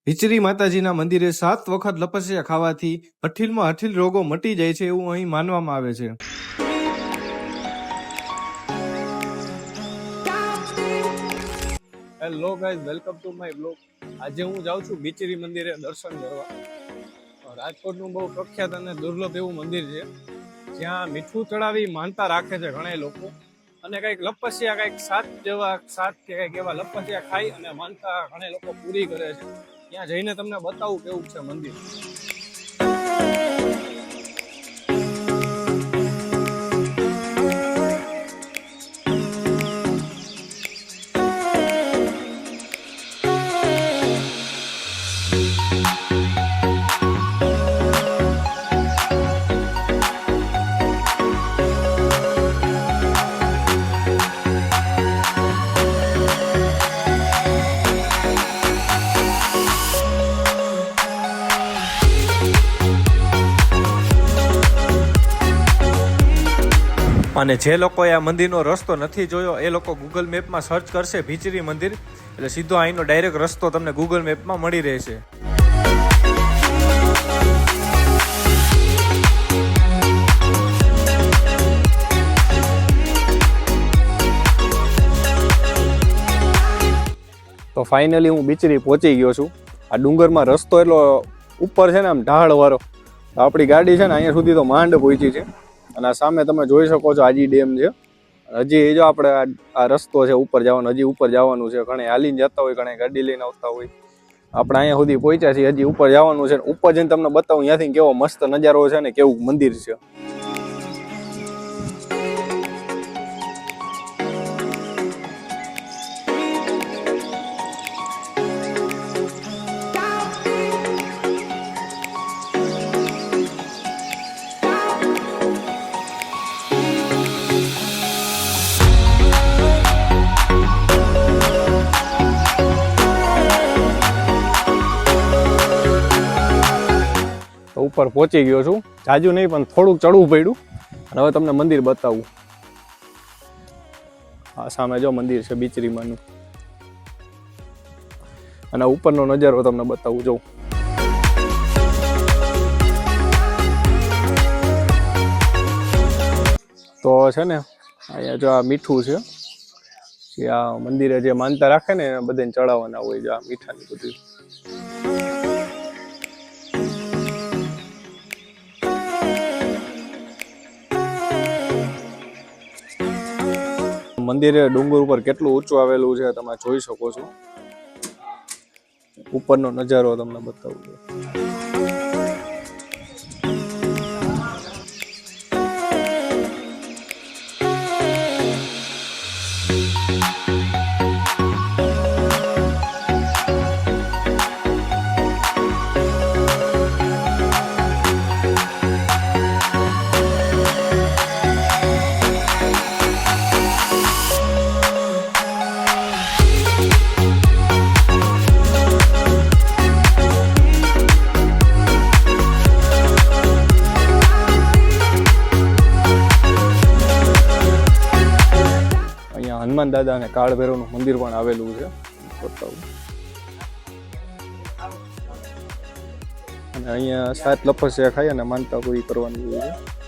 હિચરી માતાજીના મંદિરે 7 વખત લપસ્યા ખાવાથી હઠીલમાં હઠીલ રોગો મટી જાય છે એવું અહીં માનવામાં આવે છે. Hello guys, welcome to my blog. આજે હું જાઉં છું બિચરી મંદિરે દર્શન કરવા. રાજકોટનું બહુ પ્રખ્યાત અને દુર્લભ એવું મંદિર છે જ્યાં મીઠું ચડાવી માનતા રાખે છે ઘણા લોકો, અને કંઈક લપસ્યા કંઈક 7 કે કંઈક એવા લપસ્યા ખાઈ અને માનતા ઘણા લોકો પૂરી કરે છે. ત્યાં જઈને તમને બતાવું કેવું છે મંદિર. અને જે લોકોએ આ મંદિરનો રસ્તો નથી જોયો એ લોકો ગૂગલ મેપમાં સર્ચ કરશે ભીચરી મંદિર, એટલે સીધો અહીંનો ડાયરેક્ટ રસ્તો તમને ગૂગલ મેપમાં મળી રહેશે. તો ફાઇનલી હું બિચરી પહોંચી ગયો છું. આ ડુંગરમાં રસ્તો એટલો ઉપર છે ને, આમ ઢાળ વાળો. આપણી ગાડી છે ને અહીંયા સુધી તો માંડ પહોંચી છે. અને આ સામે તમે જોઈ શકો છો આજી ડેમ છે. હજી જો આપણે આ રસ્તો છે ઉપર જવાનો, હજી ઉપર જવાનું છે. ઘણા હાલીને જતા હોય, ઘણા ગાડી લઈને આવતા હોય. આપણે અહીંયા સુધી પહોંચ્યા છીએ, હજી ઉપર જવાનું છે. ઉપર જઈને તમને બતાવું ત્યાંથી કેવો મસ્ત નજારો છે ને કેવું મંદિર છે. ઉપર પહોંચી ગયો છું, જાજુ નહીં પણ થોડુંક ચડવું પડ્યું. અને હવે તમને મંદિર બતાવું. આ સામે જો મંદિર છે બિચરીમાંનું, અને ઉપરનો નજારો તમને બતાવું. જો તો છે ને અહીંયા જો આ મીઠું છે, જે આ મંદિરે જે માનતા રાખે ને બધાને ચડાવવાના હોય. જો આ મીઠાની બધું મંદિર ડુંગર ઉપર કેટલું ઊંચું આવેલું છે તમે જોઈ શકો છો. ઉપરનો નજારો તમને બતાવું છું. હનુમાન દાદા અને કાળ ભૈરવનું મંદિર પણ આવેલું છે. બતાવું. અને અહીંયા 7 લપસ્યા ખાઈ અને માનતા પૂરી કરવાની હોય છે.